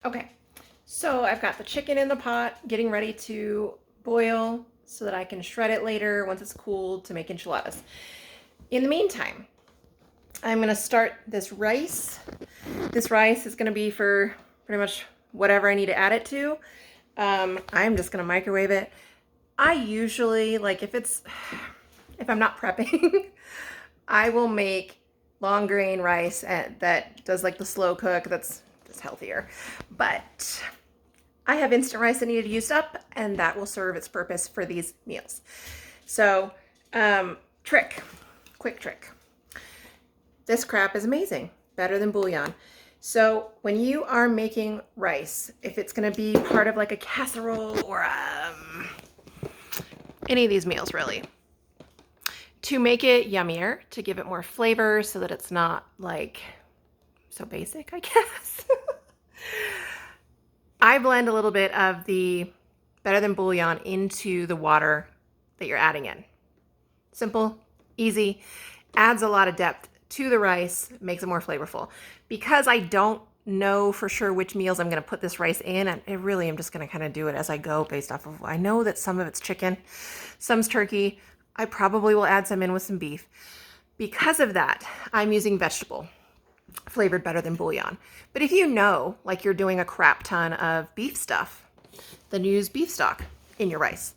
Okay, so I've got the chicken in the pot getting ready to boil so that I can shred it later once it's cooled to make enchiladas. In the meantime, I'm gonna start this rice. This rice is gonna be for pretty much whatever I need to add it to. I'm just gonna microwave it. I usually, like if I'm not prepping, I will make long grain rice that does like the slow cook. That's healthier. But I have instant rice that needed used up, and that will serve its purpose for these meals. So, quick trick. This crap is amazing, better than bouillon. So when you are making rice, if it's gonna be part of like a casserole or any of these meals really, to make it yummier, to give it more flavor so that it's not like so basic, I guess. I blend a little bit of the better than bouillon into the water that you're adding in. Simple, easy, adds a lot of depth to the rice, makes it more flavorful. Because I don't know for sure which meals I'm gonna put this rice in, and I really am just gonna kind of do it as I go based off of, I know that some of it's chicken, some's turkey. I probably will add some in with some beef. Because of that, I'm using vegetable flavored better than bouillon. But if you know, like you're doing a crap ton of beef stuff, then use beef stock in your rice,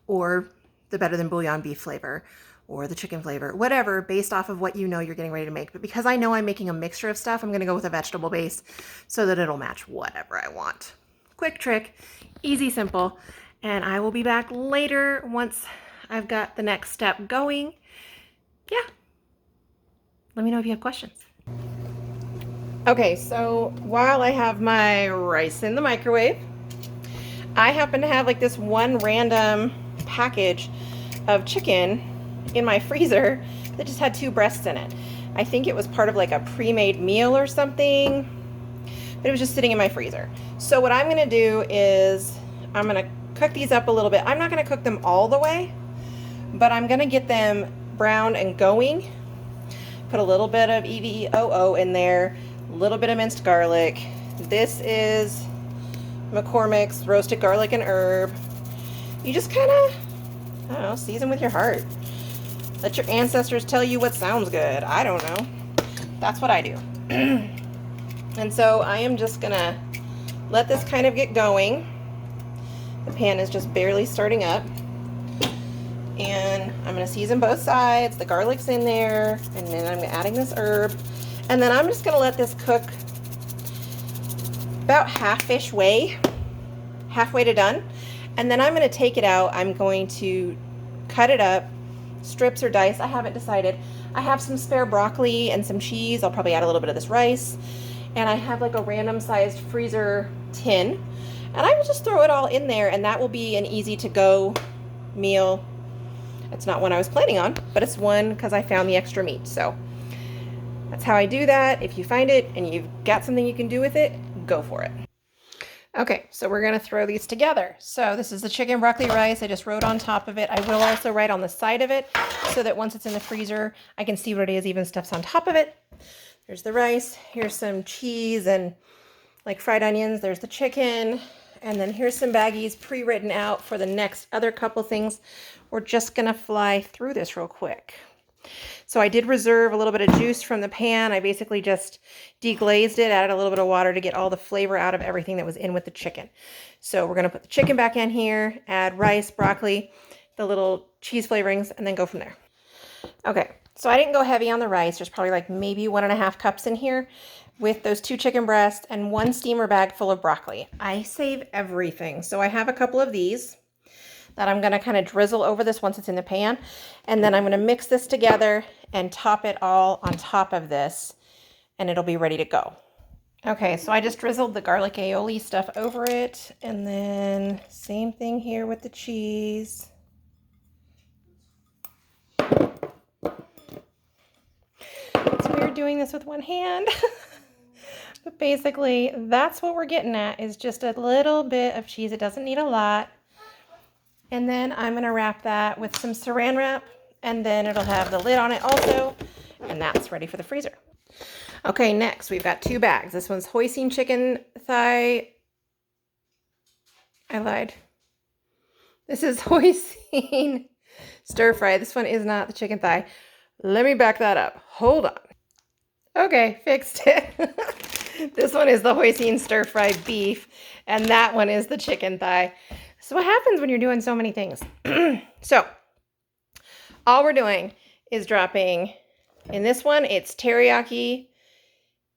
or the better than bouillon beef flavor, or the chicken flavor, whatever, based off of what you know you're getting ready to make. But because I know I'm making a mixture of stuff, I'm gonna go with a vegetable base so that it'll match whatever I want. Quick trick, easy, simple, and I will be back later once I've got the next step going. Yeah, let me know if you have questions. Okay, so while I have my rice in the microwave, I happen to have like this one random package of chicken in my freezer that just had 2 breasts in it. I think it was part of like a pre-made meal or something, but it was just sitting in my freezer. So what I'm gonna do is I'm gonna cook these up a little bit. I'm not gonna cook them all the way, but I'm gonna get them brown and going. Put a little bit of EVOO in there, a little bit of minced garlic. This is McCormick's roasted garlic and herb. You just kind of, I don't know, season with your heart. Let your ancestors tell you what sounds good. I don't know. That's what I do. And so I am just gonna let this kind of get going. The pan is just barely starting up. And I'm gonna season both sides. The garlic's in there, and then I'm adding this herb. And then I'm just gonna let this cook about halfway to done. And then I'm gonna take it out. I'm going to cut it up, strips or dice, I haven't decided. I have some spare broccoli and some cheese. I'll probably add a little bit of this rice. And I have like a random sized freezer tin. And I will just throw it all in there, and that will be an easy to go meal. It's not one I was planning on, but it's one because I found the extra meat. So that's how I do that. If you find it and you've got something you can do with it, go for it. Okay, so we're gonna throw these together. So this is the chicken broccoli rice. I just wrote on top of it. I will also write on the side of it so that once it's in the freezer, I can see what it is, even stuff's on top of it. There's the rice. Here's some cheese and like fried onions. There's the chicken. And then here's some baggies pre-written out for the next other couple things. We're just gonna fly through this real quick. So I did reserve a little bit of juice from the pan. I basically just deglazed it, added a little bit of water to get all the flavor out of everything that was in with the chicken. So we're gonna put the chicken back in here, add rice, broccoli, the little cheese flavorings, and then go from there. Okay, so I didn't go heavy on the rice. There's probably like maybe 1.5 cups in here with those 2 chicken breasts and 1 steamer bag full of broccoli. I save everything. So I have a couple of these that I'm gonna kind of drizzle over this once it's in the pan. And then I'm gonna mix this together and top it all on top of this, and it'll be ready to go. Okay, so I just drizzled the garlic aioli stuff over it, and then same thing here with the cheese. It's weird doing this with one hand. But basically, that's what we're getting at, is just a little bit of cheese. It doesn't need a lot. And then I'm gonna wrap that with some saran wrap, and then it'll have the lid on it also, and that's ready for the freezer. Okay, next we've got 2 bags. This one's Hoisin chicken thigh. I lied. This is Hoisin stir fry. This one is not the chicken thigh. Let me back that up. Hold on. Okay, fixed it. This one is the Hoisin stir fry beef, and that one is the chicken thigh. So what happens when you're doing so many things? So all we're doing is dropping, in this one, it's teriyaki,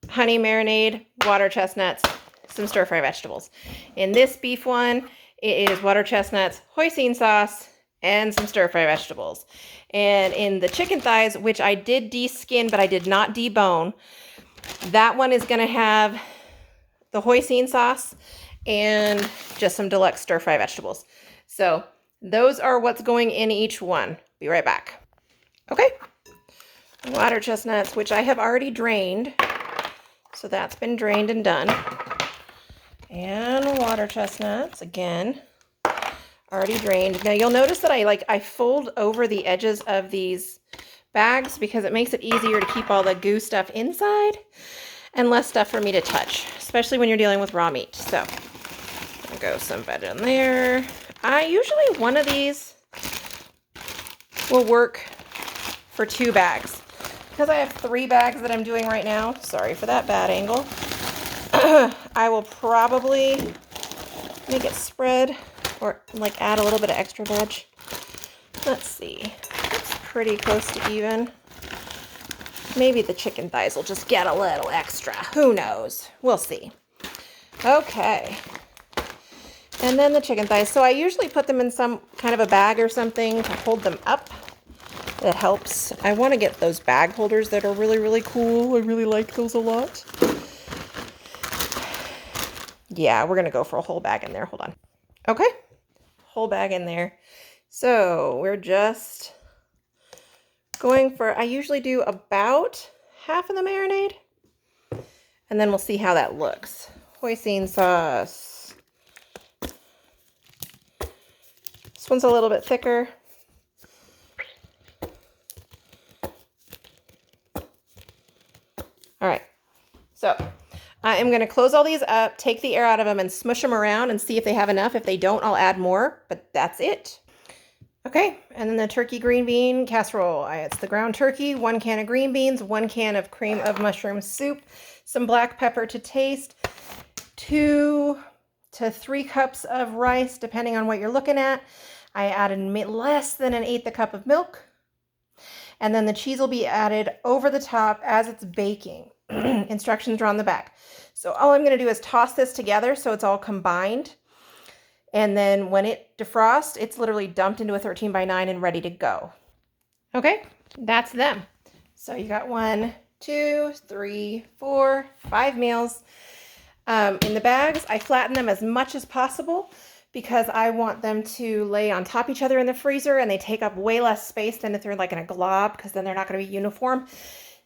honey marinade, water chestnuts, some stir fry vegetables. In this beef one, it is water chestnuts, hoisin sauce, and some stir fry vegetables. And in the chicken thighs, which I did de-skin, but I did not debone, that one is going to have the hoisin sauce and just some deluxe stir fry vegetables. So those are what's going in each one. Be right back. Okay. Water chestnuts, which I have already drained. So that's been drained and done. And water chestnuts, again, already drained. Now you'll notice that I fold over the edges of these bags because it makes it easier to keep all the goo stuff inside and less stuff for me to touch, especially when you're dealing with raw meat. So I'll go some veg in there. Usually one of these will work for 2 bags. Because I have 3 bags that I'm doing right now, sorry for that bad angle, I will probably make it spread or like add a little bit of extra veg. Let's see, it's pretty close to even. Maybe the chicken thighs will just get a little extra. Who knows? We'll see. Okay. And then the chicken thighs. So I usually put them in some kind of a bag or something to hold them up. That helps. I want to get those bag holders that are really, really cool. I really like those a lot. Yeah, we're going to go for a whole bag in there. Hold on. Okay. Whole bag in there. So we're just going for, I usually do about half of the marinade. And then we'll see how that looks. Hoisin sauce. This one's a little bit thicker. All right, so I am going to close all these up, take the air out of them, and smush them around and see if they have enough. If they don't, I'll add more, but that's it. Okay, and then the turkey green bean casserole. It's the ground turkey, 1 can of green beans, 1 can of cream of mushroom soup, some black pepper to taste, 2 to 3 cups of rice, depending on what you're looking at. I added less than 1/8 a cup of milk. And then the cheese will be added over the top as it's baking. Instructions are on the back. So all I'm going to do is toss this together so it's all combined. And then when it defrosts, it's literally dumped into a 13x9 and ready to go. Okay, that's them. So you got 1, 2, 3, 4, 5 meals. In the bags, I flatten them as much as possible because I want them to lay on top of each other in the freezer, and they take up way less space than if they're like in a glob, because then they're not going to be uniform.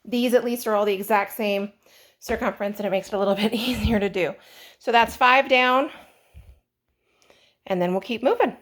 These at least are all the exact same circumference, and it makes it a little bit easier to do. So that's 5 down, and then we'll keep moving.